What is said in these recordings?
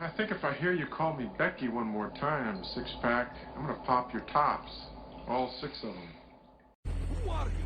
I think if I hear you call me Becky one more time, six-pack, I'm gonna pop your tops. All six of them. Who are you?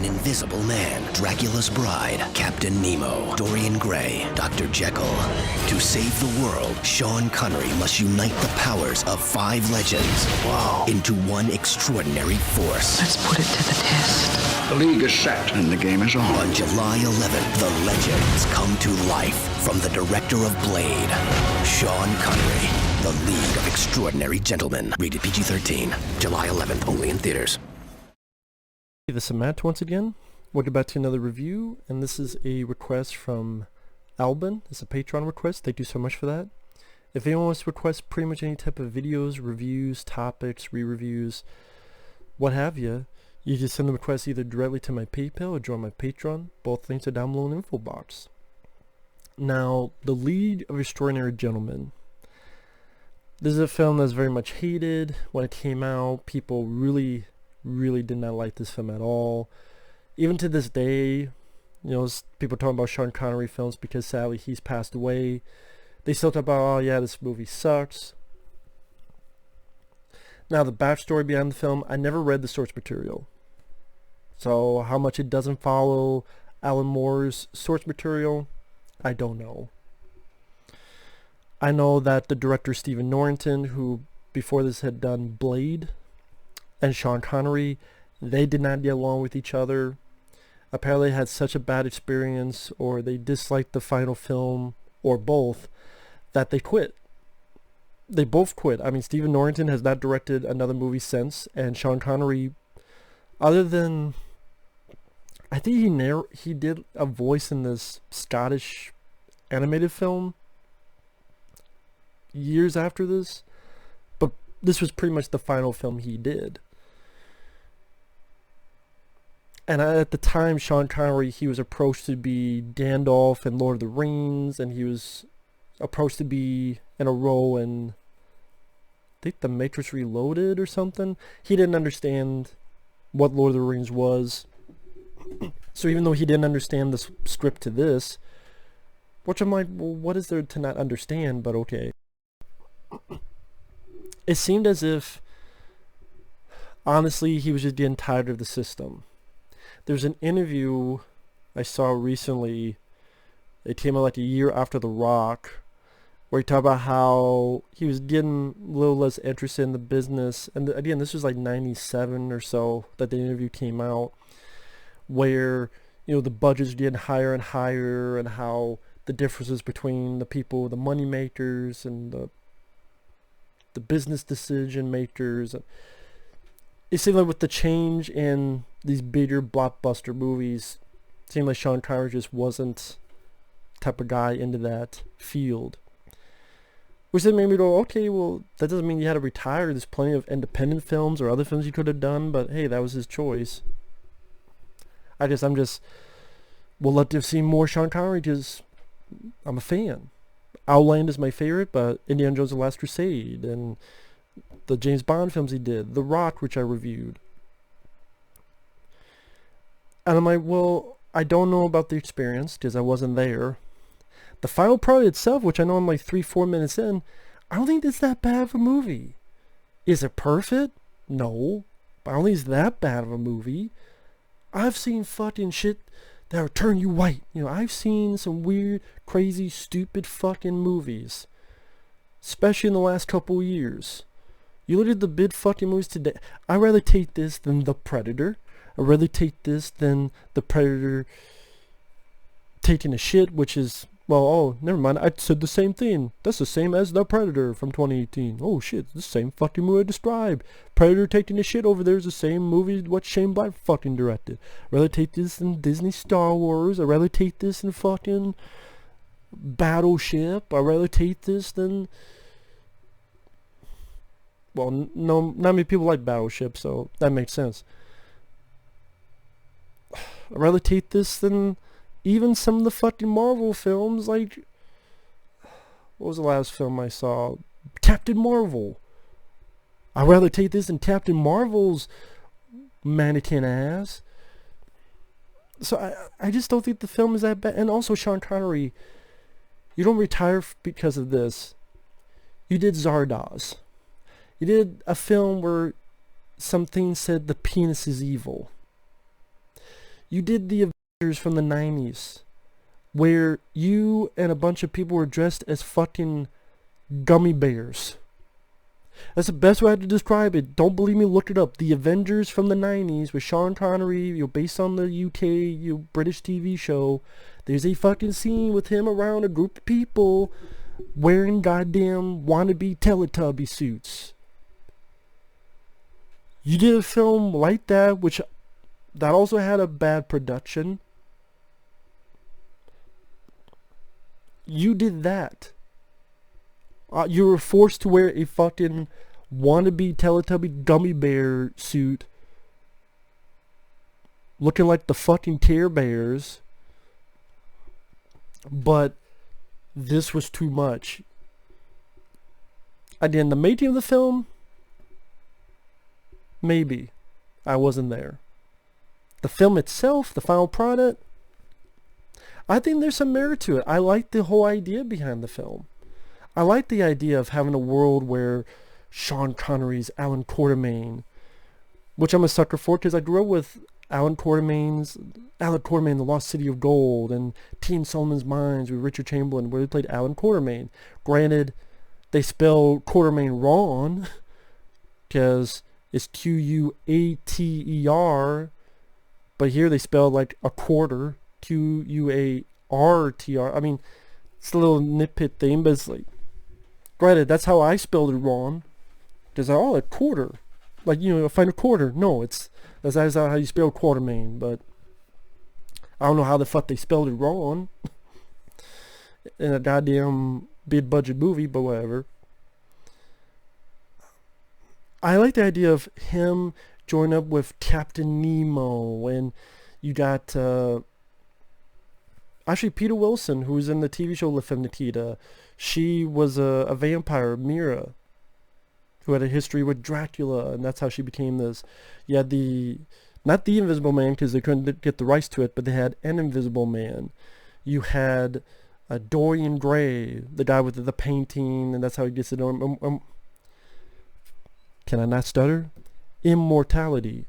Invisible Man, Dracula's Bride, Captain Nemo, Dorian Gray, Dr. Jekyll. To save the world, Sean Connery must unite the powers of 5 legends into one extraordinary force. Let's put it to the test. The league is set and the game is on. On July 11th, the legends come to life from the director of Blade, Sean Connery, the League of Extraordinary Gentlemen. Rated PG-13. July 11th, only in theaters. This is Matt once again. Welcome back to another review, and this is a request from Albin. It's a Patreon request. Thank you so much for that. If anyone wants to request pretty much any type of videos, reviews, topics, re-reviews, what have you, you can send the request either directly to my PayPal or join my Patreon. Both links are down below in the info box. Now, The League of Extraordinary Gentlemen. This is a film that's very much hated. When it came out, people really did not like this film at all. Even to this day, people talking about Sean Connery films because sadly he's passed away. They still talk about, oh yeah, this movie sucks. Now the backstory behind the film, I never read the source material. So how much it doesn't follow Alan Moore's source material, I don't know. I know that the director Stephen Norrington, who before this had done Blade, and Sean Connery, they did not get along with each other. Apparently had such a bad experience, or they disliked the final film, or both, that they quit. They both quit. I mean, Stephen Norrington has not directed another movie since, and Sean Connery, other than, I think he did a voice in this Scottish animated film years after this, but this was pretty much the final film he did. And at the time, Sean Connery, he was approached to be Gandalf in Lord of the Rings, and he was approached to be in a role in, I think, The Matrix Reloaded or something. He didn't understand what Lord of the Rings was. So even though he didn't understand the script to this, which I'm like, well, what is there to not understand? But okay. It seemed as if, honestly, he was just getting tired of the system. There's an interview I saw recently. It came out like a year after The Rock, where he talked about how he was getting a little less interested in the business. And again, this was like 97 or so that the interview came out, where, the budget's getting higher and higher, and how the differences between the people, the money makers, and the business decision makers. It seemed like with the change in these bigger blockbuster movies, it seemed like Sean Connery just wasn't the type of guy into that field. Which then made me go, okay, well, that doesn't mean you had to retire. There's plenty of independent films or other films you could have done, but hey, that was his choice. I'm just would love to have seen more Sean Connery because I'm a fan. Outland is my favorite, but Indiana Jones and the Last Crusade and the James Bond films he did, The Rock, which I reviewed. And I'm like, well, I don't know about the experience because I wasn't there. The final product itself, which I know I'm like 3-4 minutes in, I don't think it's that bad of a movie. Is it perfect? No. But I don't think it's that bad of a movie. I've seen fucking shit that'll turn you white. You know, I've seen some weird, crazy, stupid fucking movies. Especially in the last couple years. You look at the big fucking movies today. I'd rather take this than The Predator. I'd rather take this than The Predator taking a shit, which is... Well, oh, never mind. I said the same thing. That's the same as The Predator from 2018. Oh shit, it's the same fucking movie I described. Predator taking a shit over there is the same movie what Shane Black fucking directed. I'd rather take this than Disney Star Wars. I'd rather take this than fucking Battleship. I'd rather take this than... Well, no, not many people like Battleship, so that makes sense. I'd rather take this than... Even some of the fucking Marvel films, like... What was the last film I saw? Captain Marvel. I'd rather take this than Captain Marvel's mannequin ass. So I just don't think the film is that bad. And also Sean Connery, you don't retire because of this. You did Zardoz. You did a film where something said the penis is evil. You did the from the 90s where you and a bunch of people were dressed as fucking gummy bears. That's the best way to describe it. Don't believe me, look it up. The Avengers from the 90s with Sean Connery, based on the UK British TV show. There's a fucking scene with him around a group of people wearing goddamn wannabe Teletubby suits. You did a film like that, which that also had a bad production. You did that. You were forced to wear a fucking wannabe Teletubby gummy bear suit looking like the fucking Care Bears. But this was too much. Again, the making of the film, maybe. I wasn't there. The film itself, the final product, I think there's some merit to it. I like the whole idea behind the film. I like the idea of having a world where Sean Connery's Alan Quatermain, which I'm a sucker for because I grew up with Alan Quatermain, The Lost City of Gold, and Teen Solomon's Mines with Richard Chamberlain, where he played Alan Quatermain. Granted, they spell Quatermain wrong because it's Quater, but here they spell like a quarter. Quartr. I mean, it's a little nitpick thing, but it's like, granted, that's how I spelled it wrong. Because a quarter, like, you know, find a quarter. No, that's how you spell Quatermain. But I don't know how the fuck they spelled it wrong in a goddamn big budget movie, but whatever. I like the idea of him joining up with Captain Nemo, and you got actually Peta Wilson, who was in the TV show La Femme Nikita. She was a vampire, Mira, who had a history with Dracula, and that's how she became this. You had not the Invisible Man, because they couldn't get the rights to it, but they had an Invisible Man. You had Dorian Gray, the guy with the painting, and that's how he gets it. Can I not stutter? Immortality.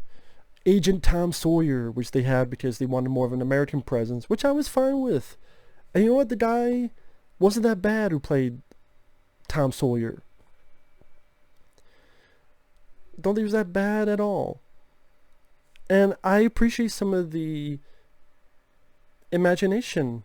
Agent Tom Sawyer, which they had because they wanted more of an American presence, which I was fine with. And you know what? The guy wasn't that bad who played Tom Sawyer. Don't think he was that bad at all. And I appreciate some of the imagination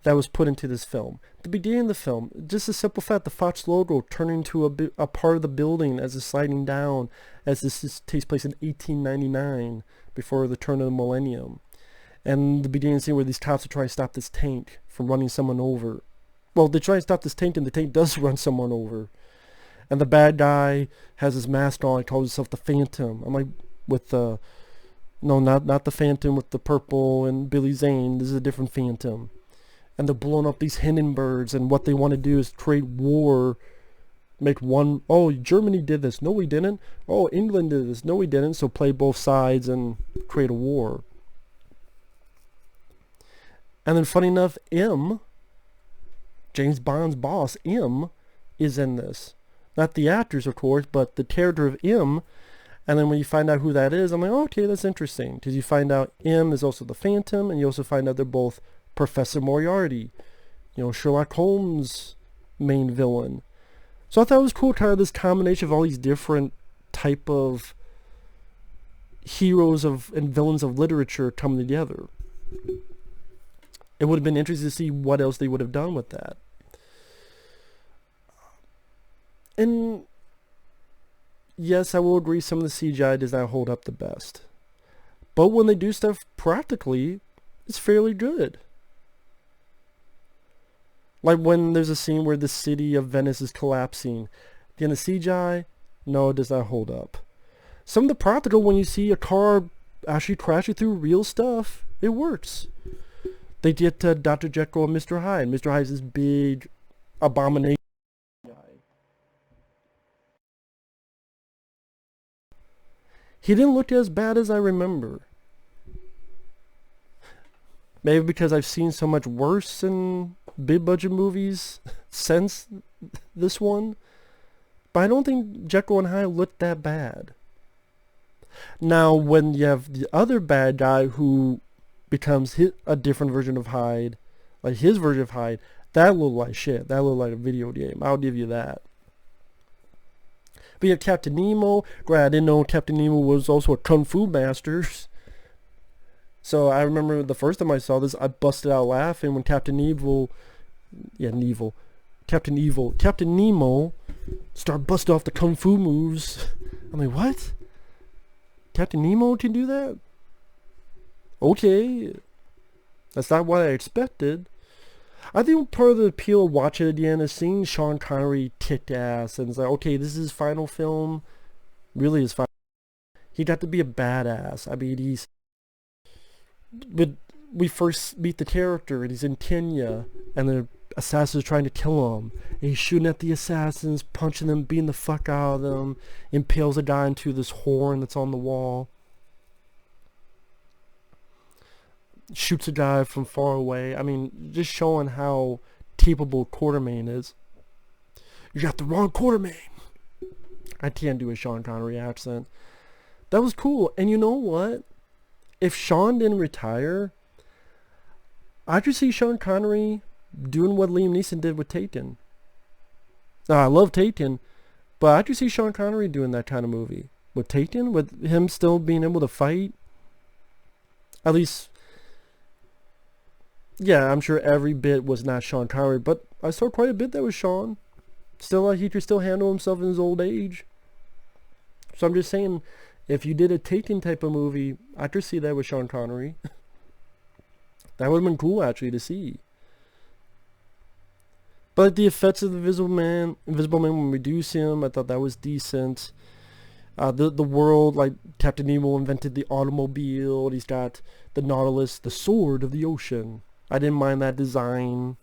that was put into this film. The beginning of the film, just a simple fact, the Fox logo turning into a part of the building as it's sliding down, as this takes place in 1899, before the turn of the millennium. And the beginning scene where these cops are trying to stop this tank from running someone over. Well, they try to stop this tank, and the tank does run someone over. And the bad guy has his mask on, he calls himself the Phantom. I'm like, with the... No, not the Phantom with the purple and Billy Zane. This is a different Phantom. And they're blowing up these Hindenburgs, and what they want to do is create war make one, oh, Germany did this, no we didn't, oh, England did this, no we didn't, so play both sides and create a war. And then funny enough, M, James Bond's boss, M, is in this. Not the actors, of course, but the character of M. And then when you find out who that is, I'm like, oh, okay, that's interesting. Because you find out M is also the Phantom, and you also find out they're both Professor Moriarty, you know, Sherlock Holmes' main villain. So I thought it was cool, kind of this combination of all these different type of heroes of and villains of literature coming together. It would have been interesting to see what else they would have done with that. And yes, I will agree some of the CGI does not hold up the best. But when they do stuff practically, it's fairly good. Like when there's a scene where the city of Venice is collapsing. Again, the CGI, no, it does not hold up. Some of the practical, when you see a car actually crashing through real stuff, it works. They get Dr. Jekyll and Mr. Hyde. Mr. Hyde's this big abomination. He didn't look as bad as I remember. Maybe because I've seen so much worse in big budget movies since this one. But I don't think Jekyll and Hyde looked that bad. Now, when you have the other bad guy who becomes a different version of Hyde, like his version of Hyde, that looked like shit. That looked like a video game. I'll give you that. But you have Captain Nemo. Granted, I didn't know Captain Nemo was also a Kung Fu master. So I remember the first time I saw this, I busted out laughing when Captain Nemo started busting off the Kung Fu moves. I'm like, what? Captain Nemo can do that? Okay. That's not what I expected. I think part of the appeal of watching it again is seeing Sean Connery kick ass, and it's like, okay, this is his final film. Really his final. He got to be a badass. I mean, but we first meet the character, and he's in Kenya, and the assassins are trying to kill him. And he's shooting at the assassins, punching them, beating the fuck out of them, impales a guy into this horn that's on the wall. Shoots a guy from far away. I mean, just showing how capable Quartermain is. You got the wrong Quartermain. I can't do a Sean Connery accent. That was cool. And you know what? If Sean didn't retire, I could see Sean Connery doing what Liam Neeson did with Taken. Now, I love Taken, but I could see Sean Connery doing that kind of movie. With Taken, with him still being able to fight. At least, yeah, I'm sure every bit was not Sean Connery, but I saw quite a bit that was Sean. Still, he could still handle himself in his old age. So I'm just saying, if you did a Taken type of movie, I could see that with Sean Connery. That would have been cool, actually, to see. But the effects of the Invisible Man when we do see him, I thought that was decent. The world, like Captain Nemo invented the automobile. He's got the Nautilus, the sword of the ocean. I didn't mind that design.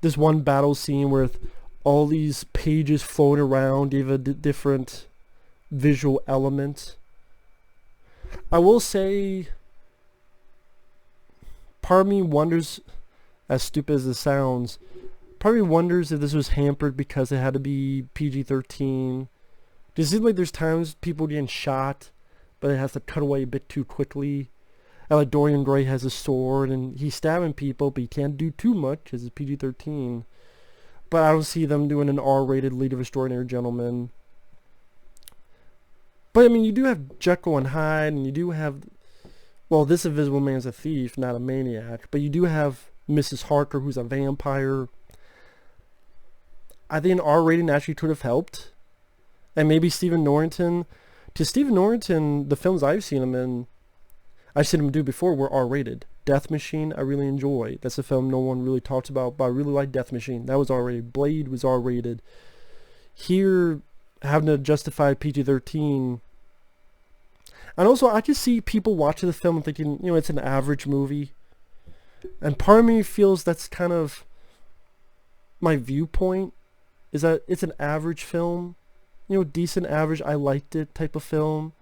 This one battle scene with all these pages floating around gave a different visual element. I will say, part of me wonders, as stupid as it sounds, part of me wonders if this was hampered because it had to be PG-13. It seems like there's times people getting shot, but it has to cut away a bit too quickly. And like Dorian Gray has a sword, and he's stabbing people, but he can't do too much because it's PG-13. But I don't see them doing an R-rated League of Extraordinary Gentlemen. But I mean, you do have Jekyll and Hyde, and you do have, well, this Invisible Man's a thief, not a maniac. But you do have Mrs. Harker, who's a vampire. I think an R rating actually could have helped. And maybe Stephen Norrington. To Stephen Norrington, the films I've seen him in, I've seen him do before, were R-rated. Death Machine, I really enjoy. That's a film no one really talks about, but I really like Death Machine. That was R-rated. Blade was R-rated. Here, having to justify PG-13. And also, I can see people watching the film and thinking, you know, it's an average movie. And part of me feels that's kind of my viewpoint is that it's an average film. You know, decent average, I liked it type of film.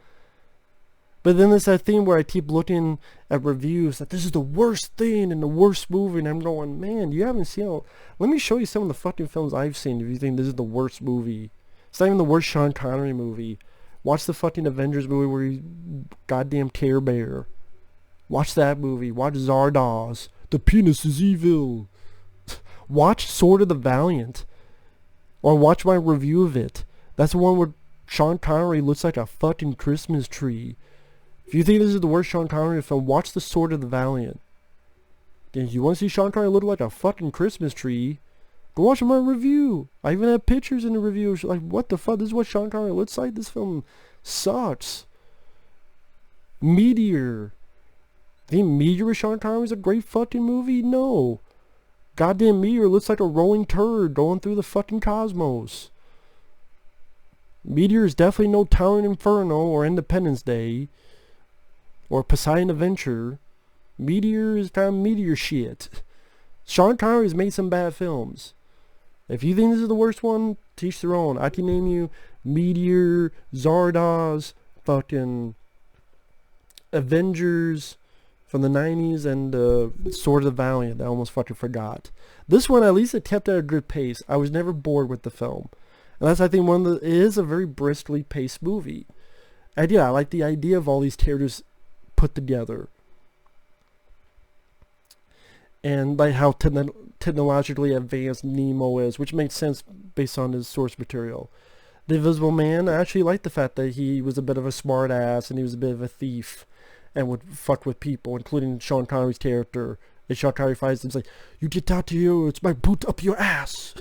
But then there's that thing where I keep looking at reviews that this is the worst thing and the worst movie, and I'm going, man, you haven't seen it. Let me show you some of the fucking films I've seen if you think this is the worst movie. It's not even the worst Sean Connery movie. Watch the fucking Avengers movie where he's goddamn Care Bear. Watch that movie. Watch Zardoz. The penis is evil. Watch Sword of the Valiant. Or watch my review of it. That's the one where Sean Connery looks like a fucking Christmas tree. If you think this is the worst Sean Connery film, watch The Sword of the Valiant. And if you want to see Sean Connery look like a fucking Christmas tree, go watch my review. I even have pictures in the review. Like, what the fuck? This is what Sean Connery looks like? This film sucks. Meteor. Think Meteor with Sean Connery is a great fucking movie? No. Goddamn Meteor looks like a rolling turd going through the fucking cosmos. Meteor is definitely no Towering Inferno or Independence Day or Poseidon Adventure. Meteor is kind of meteor shit. Sean Connery's made some bad films. If you think this is the worst one, teach their own. I can name you Meteor, Zardoz, fucking Avengers from the 90s, and Sword of the Valiant. I almost fucking forgot. This one, at least it kept at a good pace. I was never bored with the film. And that's, I think, it is a very briskly paced movie. And yeah, I like the idea of all these characters put together. And like how technologically advanced Nemo is, which makes sense based on his source material. The Invisible Man, I actually like the fact that he was a bit of a smart ass and he was a bit of a thief and would fuck with people, including Sean Connery's character. And Sean Connery finds him, he's like, "You get out to you, it's my boot up your ass."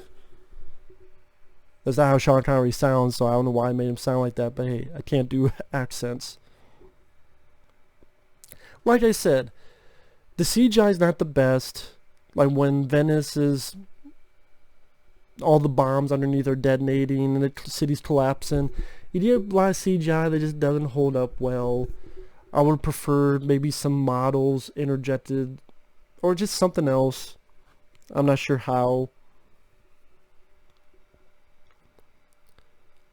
That's not how Sean Connery sounds, so I don't know why I made him sound like that, but hey, I can't do accents. Like I said, the CGI is not the best. Like when Venice is, all the bombs underneath are detonating and the city's collapsing. You get a lot of CGI that just doesn't hold up well. I would prefer maybe some models interjected or just something else. I'm not sure how.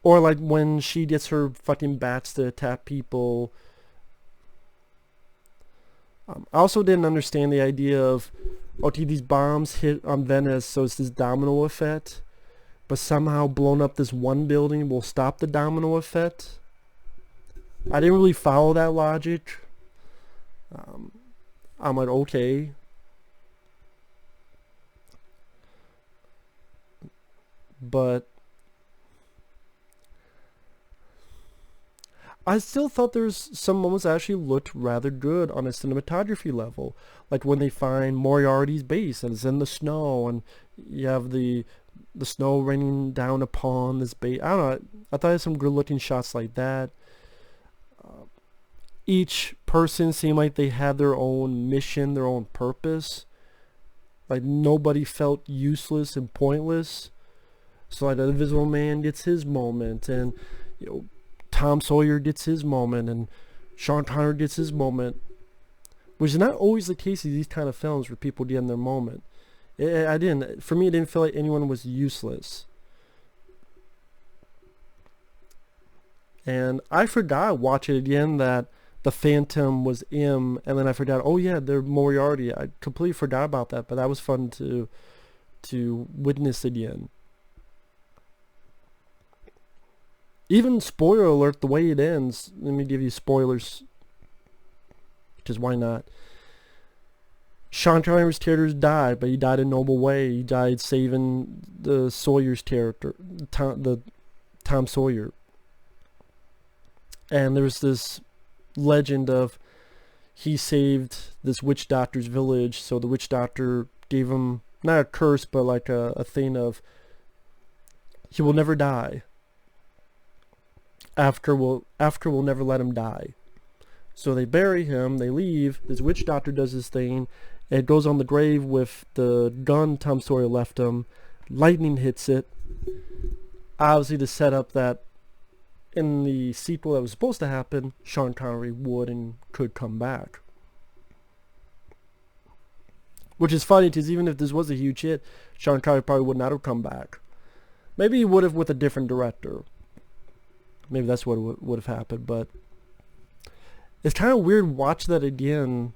Or like when she gets her fucking bats to attack people. I also didn't understand the idea of, okay, these bombs hit on Venice, so it's this domino effect, but somehow blowing up this one building will stop the domino effect. I didn't really follow that logic. I'm like, okay. But I still thought there's some moments that actually looked rather good on a cinematography level. Like when they find Moriarty's base and it's in the snow and you have the snow raining down upon this base. I don't know. I thought I had some good looking shots like that. Each person seemed like they had their own mission, their own purpose. Like nobody felt useless and pointless. So like the Invisible Man gets his moment, and you know, Tom Sawyer gets his moment, and Sean Connery gets his moment, which is not always the case in these kind of films where people get in their moment. For me, it didn't feel like anyone was useless. And I forgot watching it again that the Phantom was M, and then I forgot, oh yeah, they're Moriarty. I completely forgot about that, but that was fun to witness again. Even spoiler alert, the way it ends, let me give you spoilers, because why not? Sean Connery's character died, but he died a noble way. He died saving the Sawyer's character, Tom Sawyer. And there's this legend of he saved this witch doctor's village, so the witch doctor gave him, not a curse, but like a thing of, he will never die. After we'll never let him die. So they bury him, they leave, this witch doctor does his thing, and it goes on the grave with the gun Tom Sawyer left him. Lightning hits it, obviously to set up that in the sequel that was supposed to happen, Sean Connery would and could come back. Which is funny, because even if this was a huge hit, Sean Connery probably would not have come back. Maybe he would have with a different director. Maybe that's what would have happened, but it's kind of weird watching that again,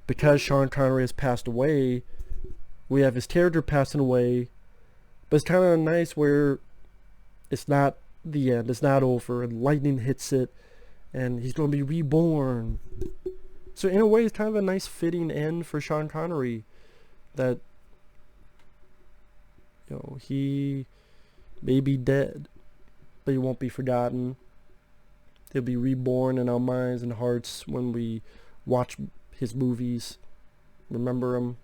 because Sean Connery has passed away. We have his character passing away, but it's kind of nice where it's not the end, it's not over, and lightning hits it, and he's going to be reborn. So in a way, it's kind of a nice fitting end for Sean Connery, that, you know, he may be dead, but he won't be forgotten. He'll be reborn in our minds and hearts when we watch his movies, remember him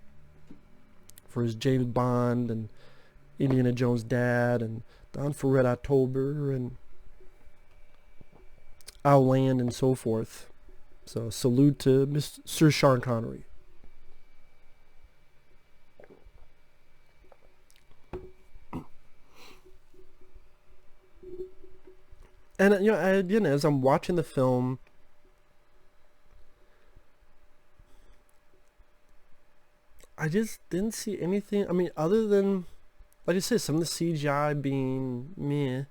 for his James Bond and Indiana Jones' Dad and Don for Red October and Outland and so forth. So salute to Sir Sean Connery. And you know, again, as I'm watching the film, I just didn't see anything. I mean, other than, like I said, some of the CGI being meh.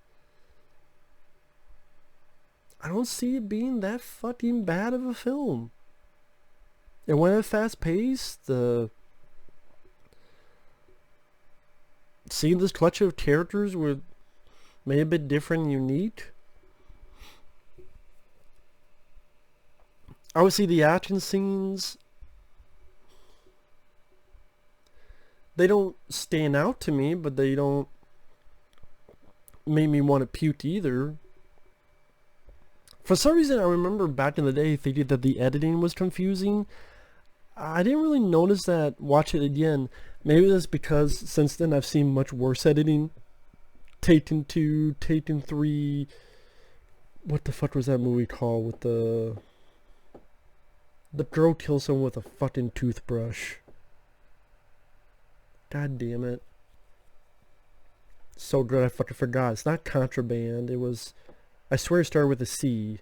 I don't see it being that fucking bad of a film. It went at a fast pace. Seeing this clutch of characters were maybe a bit different and unique. I would see the action scenes, they don't stand out to me, but they don't make me want to puke either. For some reason, I remember back in the day thinking that the editing was confusing. I didn't really notice that watch it again. Maybe that's because since then I've seen much worse editing. Taken 2, Taken 3. What the fuck was that movie called with the girl kills someone with a fucking toothbrush? God damn it. So good I fucking forgot. It's not Contraband. It was, I swear it started with a C.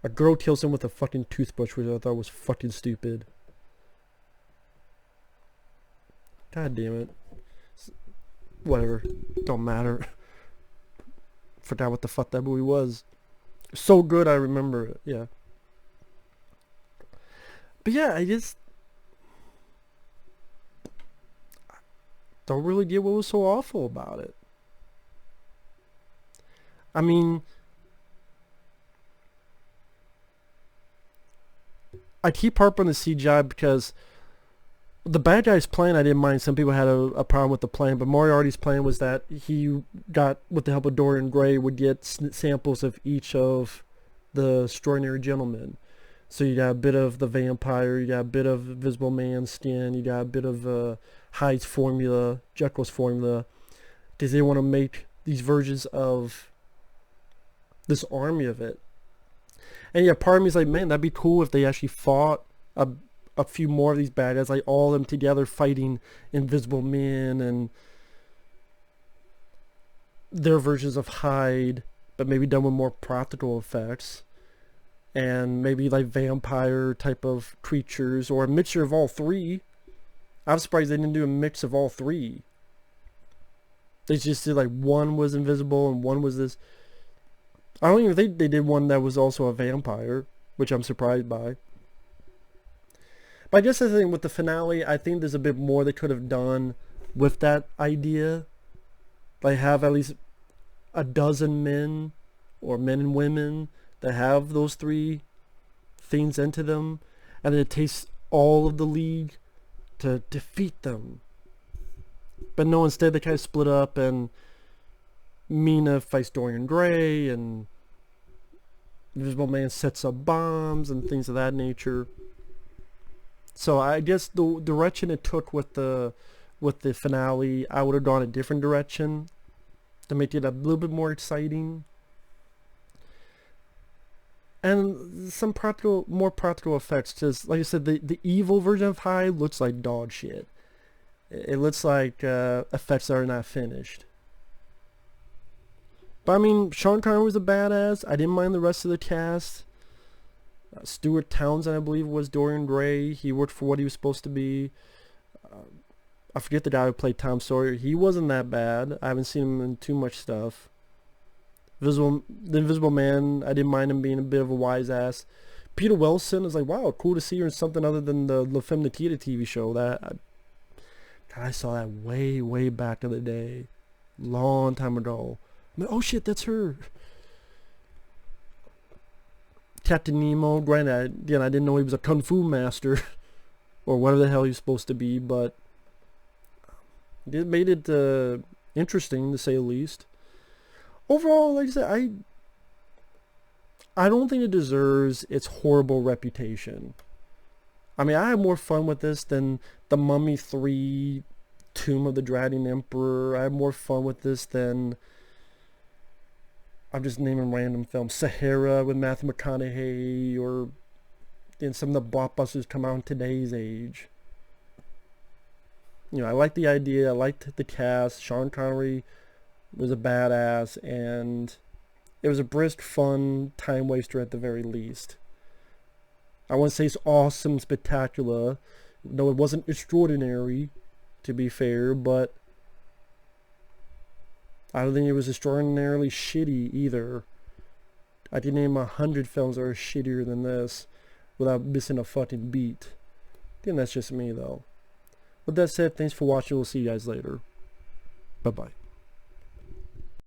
A girl kills him with a fucking toothbrush, which I thought was fucking stupid. God damn it. Whatever. Don't matter. Forgot what the fuck that movie was. So good I remember it. Yeah. But yeah, I just don't really get what was so awful about it. I mean, I keep harping on the CGI because the bad guy's plan I didn't mind. Some people had a problem with the plan, but Moriarty's plan was that he got, with the help of Dorian Gray, would get samples of each of the extraordinary gentlemen. So you got a bit of the vampire, you got a bit of Invisible Man's skin, you got a bit of Hyde's formula, Jekyll's formula. Because they want to make these versions of this army of it. And yeah, part of me is like, man, that'd be cool if they actually fought a few more of these bad guys, like all of them together fighting Invisible Men and their versions of Hyde, but maybe done with more practical effects. And maybe like vampire type of creatures, or a mixture of all three. I'm surprised they didn't do a mix of all three. They just did like one was invisible and one was this. I don't even think they did one that was also a vampire, which I'm surprised by. But I guess the thing with the finale, I think there's a bit more they could have done with that idea. Like have at least a dozen men, or men and women, that have those three things into them, and then it takes all of the League to defeat them. But no, instead they kind of split up, and Mina fights Dorian Gray, and Invisible Man sets up bombs and things of that nature. So I guess the direction it took with the finale, I would have gone a different direction to make it a little bit more exciting. And some more practical effects, because like I said, the evil version of Hyde looks like dog shit. It looks like effects that are not finished. But I mean, Sean Connery was a badass. I didn't mind the rest of the cast. Stuart Townsend, I believe, was Dorian Gray. He worked for what he was supposed to be. I forget the guy who played Tom Sawyer. He wasn't that bad. I haven't seen him in too much stuff. The Invisible Man, I didn't mind him being a bit of a wise ass. Peta Wilson is like, wow, cool to see her in something other than the La Femme Nikita TV show. I saw that way back in the day. Long time ago. I'm like, oh shit, that's her. Captain Nemo, granted, again, I didn't know he was a kung fu master. Or whatever the hell he was supposed to be, but it made it interesting, to say the least. Overall, like I said, I don't think it deserves its horrible reputation. I mean, I had more fun with this than The Mummy 3, Tomb of the Dragon Emperor. I had more fun with this than, I'm just naming random films, Sahara with Matthew McConaughey, or some of the blockbusters come out in today's age. You know, I liked the idea, I liked the cast. Sean Connery was a badass, and it was a brisk, fun time waster at the very least. I wouldn't say it's awesome, spectacular. No, it wasn't extraordinary, to be fair, but I don't think it was extraordinarily shitty either. I can name 100 films that are shittier than this without missing a fucking beat. I think that's just me, though. With that said, thanks for watching. We'll see you guys later. Bye-bye.